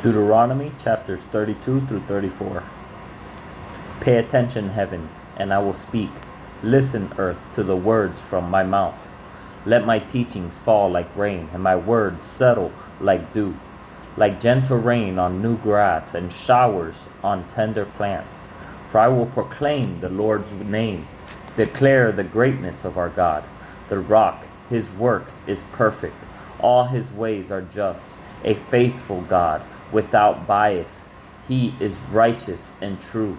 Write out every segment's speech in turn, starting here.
Deuteronomy chapters 32 through 34. Pay attention, heavens, and I will speak. Listen, earth, to the words from my mouth. Let my teachings fall like rain, and my words settle like dew, like gentle rain on new grass and showers on tender plants. For I will proclaim the Lord's name, declare the greatness of our God. The rock, his work is perfect. All his ways are just, a faithful God, without bias. He is righteous and true.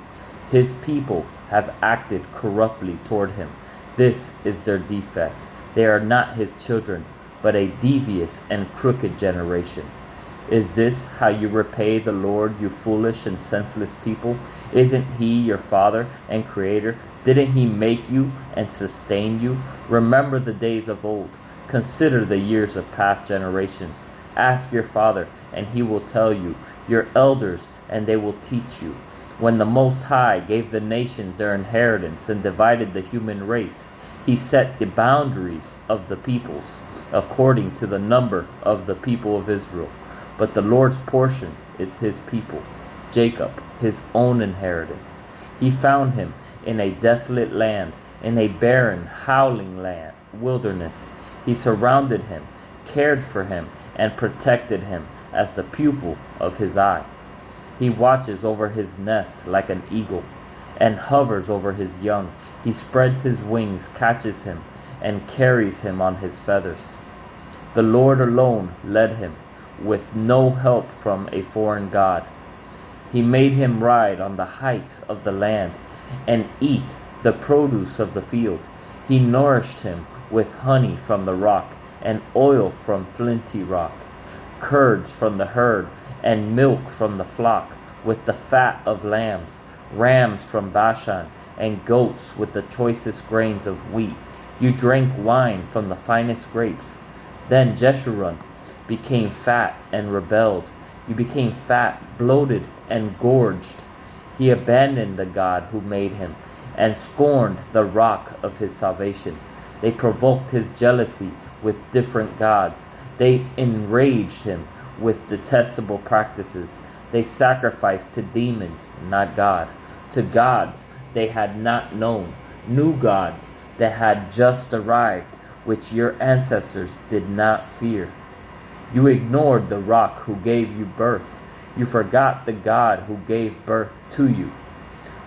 His people have acted corruptly toward him. This is their defect. They are not his children, but a devious and crooked generation. Is this how you repay the Lord, you foolish and senseless people? Isn't he your father and creator? Didn't he make you and sustain you? Remember the days of old. Consider the years of past generations. Ask your father, and he will tell you, your elders, and they will teach you. When the Most High gave the nations their inheritance and divided the human race, he set the boundaries of the peoples according to the number of the people of Israel. But the Lord's portion is his people, Jacob, his own inheritance. He found him in a desolate land, in a barren, howling land, wilderness. He surrounded him, cared for him, and protected him as the pupil of his eye. He watches over his nest like an eagle and hovers over his young. He spreads his wings, catches him, and carries him on his feathers. The Lord alone led him, with no help from a foreign god. He made him ride on the heights of the land and eat the produce of the field. He nourished him with honey from the rock and oil from flinty rock, curds from the herd and milk from the flock, with the fat of lambs, rams from Bashan, and goats with the choicest grains of wheat. You drank wine from the finest grapes. Then Jeshurun became fat and rebelled. You became fat, bloated, and gorged. He abandoned the God who made him and scorned the rock of his salvation. They provoked his jealousy with different gods. They enraged him with detestable practices. They sacrificed to demons, not God, to gods they had not known, new gods that had just arrived, which your ancestors did not fear. You ignored the rock who gave you birth. You forgot the God who gave birth to you.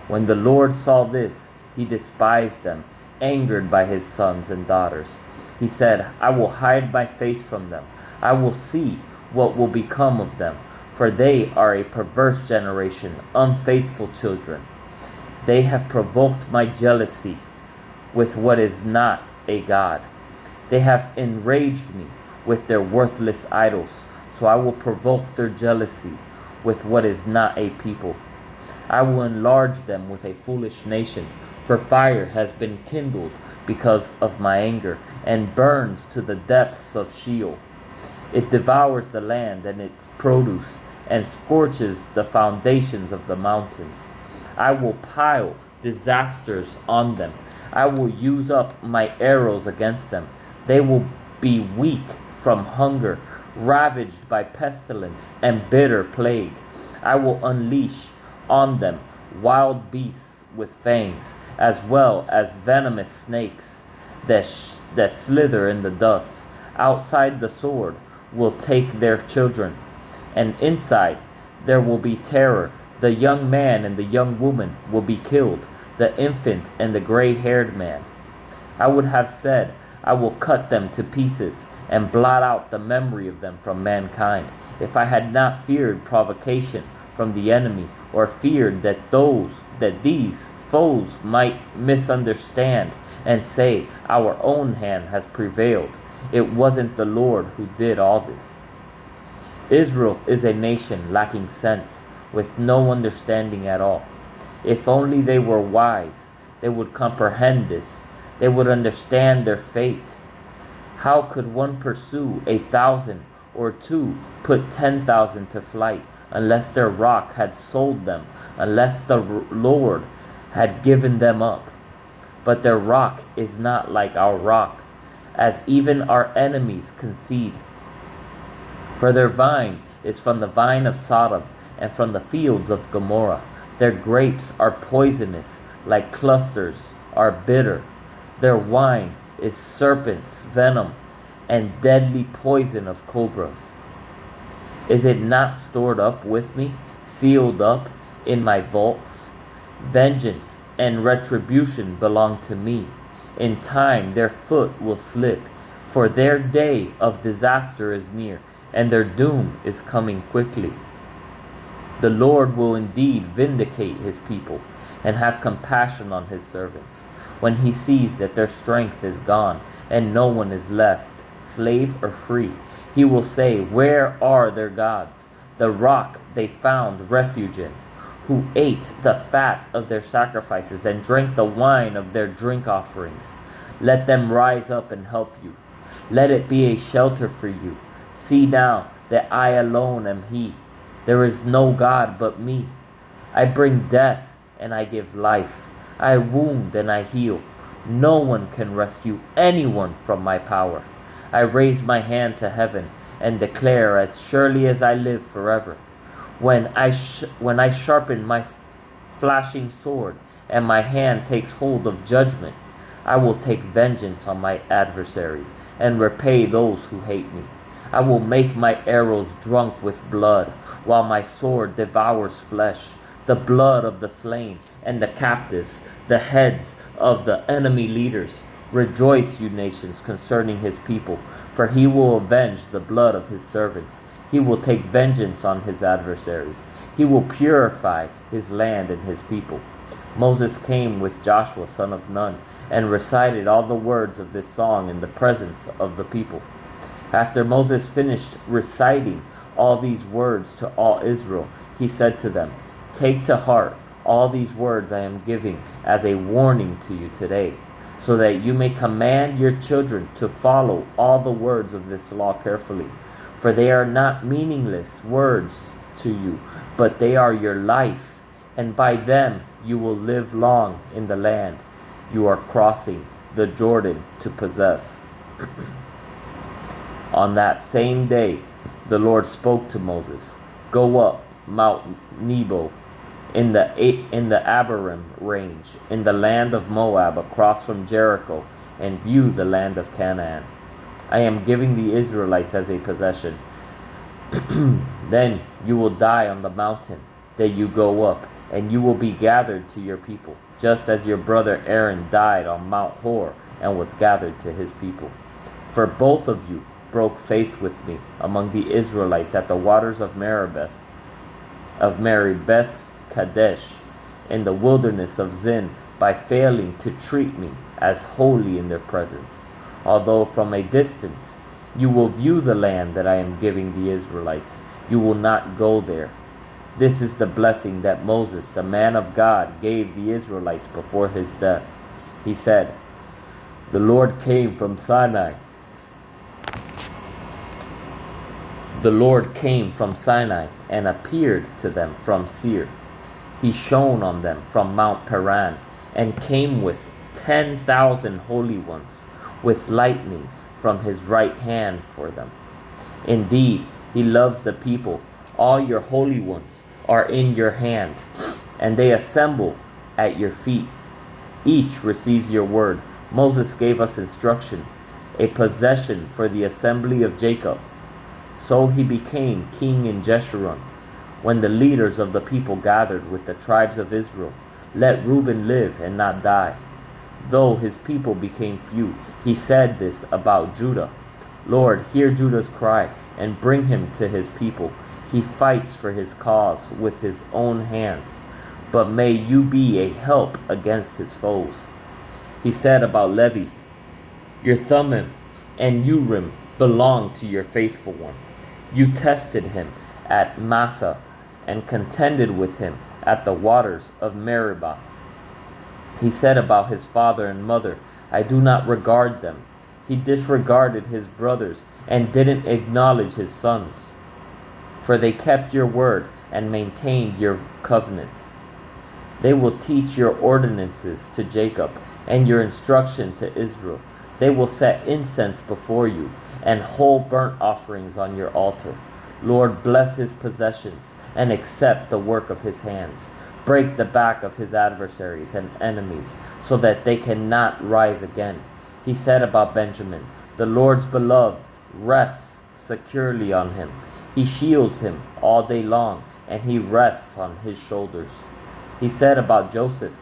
When the Lord saw this, he despised them, angered by his sons and daughters. He said, I will hide my face from them. I will see what will become of them, for they are a perverse generation, unfaithful children. They have provoked my jealousy with what is not a God. They have enraged me with their worthless idols, so I will provoke their jealousy with what is not a people. I will enlarge them with a foolish nation, for fire has been kindled because of my anger, and burns to the depths of Sheol. It devours the land and its produce, and scorches the foundations of the mountains. I will pile disasters on them. I will use up my arrows against them. They will be weak from hunger, ravaged by pestilence and bitter plague. I will unleash on them wild beasts with fangs, as well as venomous snakes that slither in the dust. Outside the sword will take their children, and inside there will be terror. The young man and the young woman will be killed, the infant and the gray-haired man. I would have said, I will cut them to pieces and blot out the memory of them from mankind, if I had not feared provocation from the enemy, or feared that these foes might misunderstand and say, our own hand has prevailed. It wasn't the Lord who did all this. Israel is a nation lacking sense, with no understanding at all. If only they were wise, they would comprehend this. They would understand their fate. How could one pursue 1,000 or two put 10,000 to flight, unless their rock had sold them, unless the Lord had given them up? But their rock is not like our rock, as even our enemies concede. For their vine is from the vine of Sodom, and from the fields of Gomorrah. Their grapes are poisonous, like clusters are bitter. Their wine is serpents' venom, and deadly poison of cobras. Is it not stored up with me, sealed up in my vaults? Vengeance and retribution belong to me. In time their foot will slip, for their day of disaster is near, and their doom is coming quickly. The Lord will indeed vindicate his people and have compassion on his servants, when he sees that their strength is gone and no one is left, slave or free. He will say, where are their gods, the rock they found refuge in, who ate the fat of their sacrifices and drank the wine of their drink offerings? Let them rise up and help you. Let it be a shelter for you. See now that I alone am he. There is no God but me. I bring death and I give life. I wound and I heal. No one can rescue anyone from my power. I raise my hand to heaven and declare, as surely as I live forever, when I sharpen my flashing sword and my hand takes hold of judgment, I will take vengeance on my adversaries and repay those who hate me. I will make my arrows drunk with blood, while my sword devours flesh, the blood of the slain and the captives, the heads of the enemy leaders. Rejoice, you nations, concerning his people, for he will avenge the blood of his servants. He will take vengeance on his adversaries. He will purify his land and his people. Moses came with Joshua, son of Nun, and recited all the words of this song in the presence of the people. After Moses finished reciting all these words to all Israel, he said to them, take to heart all these words I am giving as a warning to you today, so that you may command your children to follow all the words of this law carefully. For they are not meaningless words to you, but they are your life, and by them you will live long in the land you are crossing the Jordan to possess. On that same day, the Lord spoke to Moses, go up Mount Nebo in the Abarim range, in the land of Moab, across from Jericho, and view the land of Canaan. I am giving the Israelites as a possession. Then you will die on the mountain that you go up, and you will be gathered to your people, just as your brother Aaron died on Mount Hor and was gathered to his people. For both of you broke faith with me among the Israelites at the waters of Meribeth Kadesh, in the wilderness of Zin, by failing to treat me as holy in their presence. Although from a distance you will view the land that I am giving the Israelites, you will not go there. This is the blessing that Moses, the man of God, gave the Israelites before his death. He said, the Lord came from Sinai. The Lord came from Sinai and appeared to them from Seir. He shone on them from Mount Paran and came with 10,000 holy ones, with lightning from his right hand for them. Indeed, he loves the people. All your holy ones are in your hand, and they assemble at your feet. Each receives your word. Moses gave us instruction, a possession for the assembly of Jacob. So he became king in Jeshurun. When the leaders of the people gathered with the tribes of Israel, let Reuben live and not die. Though his people became few, he said this about Judah. Lord, hear Judah's cry and bring him to his people. He fights for his cause with his own hands, but may you be a help against his foes. He said about Levi, your Thummim and Urim belong to your faithful one. You tested him at Massah and contended with him at the waters of Meribah. He said about his father and mother, I do not regard them. He disregarded his brothers and didn't acknowledge his sons. For they kept your word and maintained your covenant. They will teach your ordinances to Jacob and your instruction to Israel. They will set incense before you and whole burnt offerings on your altar. Lord, bless his possessions and accept the work of his hands. Break the back of his adversaries and enemies so that they cannot rise again. He said about Benjamin, the Lord's beloved rests securely on him. He shields him all day long, and he rests on his shoulders. He said about Joseph,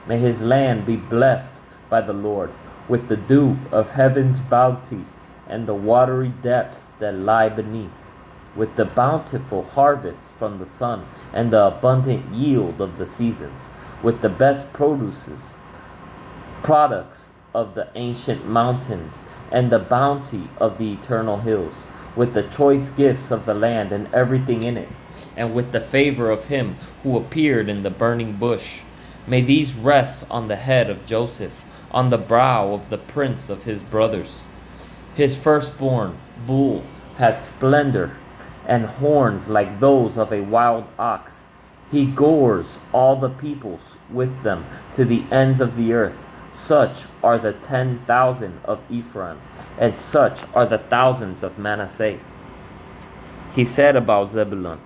may his land be blessed by the Lord with the dew of heaven's bounty and the watery depths that lie beneath, with the bountiful harvest from the sun and the abundant yield of the seasons, with the best products of the ancient mountains and the bounty of the eternal hills, with the choice gifts of the land and everything in it, and with the favor of him who appeared in the burning bush. May these rest on the head of Joseph, on the brow of the prince of his brothers. His firstborn bull has splendor and horns like those of a wild ox. He gores all the peoples with them to the ends of the earth. Such are the 10,000 of Ephraim, and such are the thousands of Manasseh. He said about Zebulun,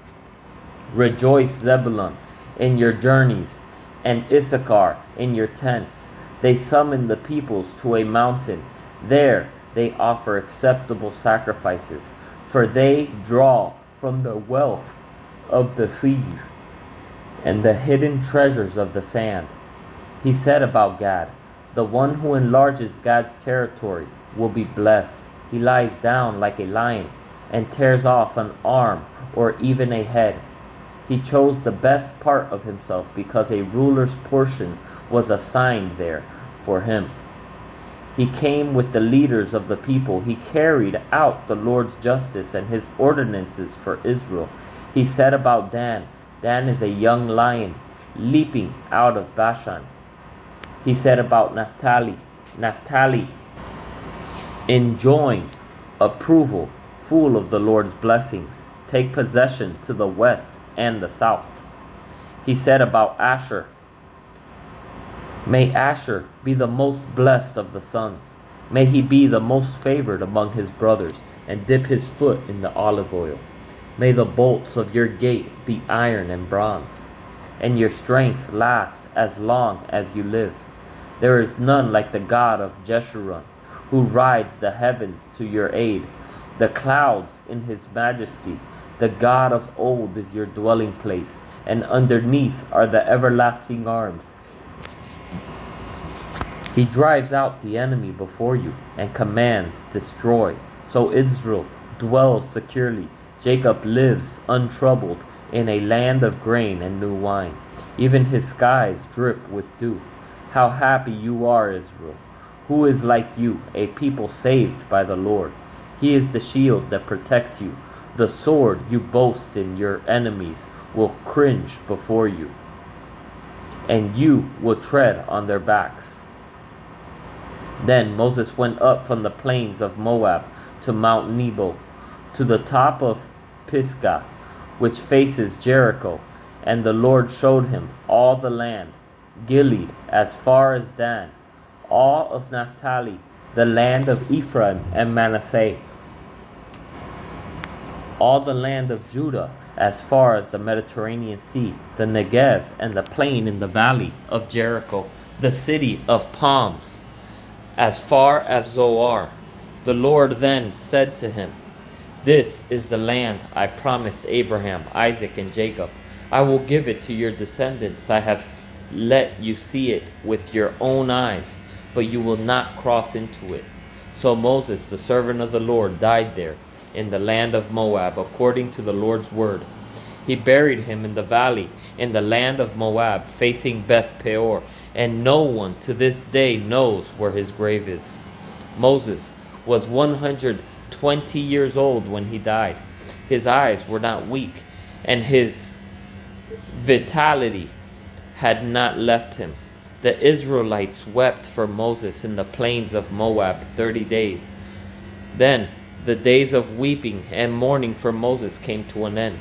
rejoice, Zebulun, in your journeys, and Issachar in your tents. They summon the peoples to a mountain. There they offer acceptable sacrifices, for they draw from the wealth of the seas and the hidden treasures of the sand. He said about Gad, the one who enlarges Gad's territory will be blessed. He lies down like a lion and tears off an arm or even a head. He chose the best part of himself because a ruler's portion was assigned there for him. He came with the leaders of the people. He carried out the Lord's justice and his ordinances for Israel. He said about Dan, Dan is a young lion leaping out of Bashan. He said about Naphtali, Naphtali enjoying approval, full of the Lord's blessings. Take possession to the west and the south. He said about Asher, may Asher be the most blessed of the sons. May he be the most favored among his brothers and dip his foot in the olive oil. May the bolts of your gate be iron and bronze, and your strength last as long as you live. There is none like the God of Jeshurun, who rides the heavens to your aid, the clouds in his majesty. The God of old is your dwelling place, and underneath are the everlasting arms. He drives out the enemy before you and commands, destroy. So Israel dwells securely. Jacob lives untroubled in a land of grain and new wine. Even his skies drip with dew. How happy you are, Israel! Who is like you, a people saved by the Lord? He is the shield that protects you. The sword you boast in your enemies will cringe before you, and you will tread on their backs. Then Moses went up from the plains of Moab to Mount Nebo, to the top of Pisgah, which faces Jericho, and the Lord showed him all the land, Gilead as far as Dan, all of Naphtali, the land of Ephraim and Manasseh, all the land of Judah as far as the Mediterranean Sea, the Negev and the plain in the valley of Jericho, the city of palms, as far as Zoar. The Lord then said to him, this is the land I promised Abraham, Isaac, and Jacob. I will give it to your descendants. I have let you see it with your own eyes, but you will not cross into it. So Moses, the servant of the Lord, died there in the land of Moab, according to the Lord's word. He buried him in the valley in the land of Moab, facing Beth Peor, and no one to this day knows where his grave is. Moses was 120 years old when he died. His eyes were not weak, and his vitality had not left him. The Israelites wept for Moses in the plains of Moab 30 days. Then the days of weeping and mourning for Moses came to an end.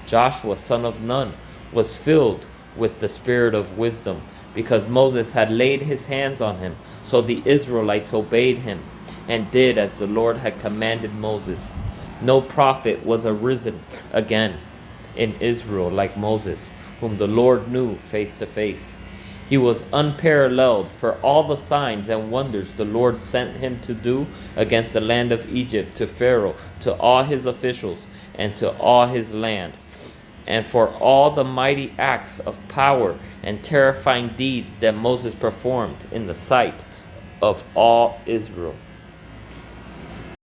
Joshua, son of Nun, was filled with the spirit of wisdom, because Moses had laid his hands on him. So the Israelites obeyed him and did as the Lord had commanded Moses. No prophet was arisen again in Israel like Moses, whom the Lord knew face to face. He was unparalleled for all the signs and wonders the Lord sent him to do against the land of Egypt, to Pharaoh, to all his officials, and to all his land, and for all the mighty acts of power and terrifying deeds that Moses performed in the sight of all Israel.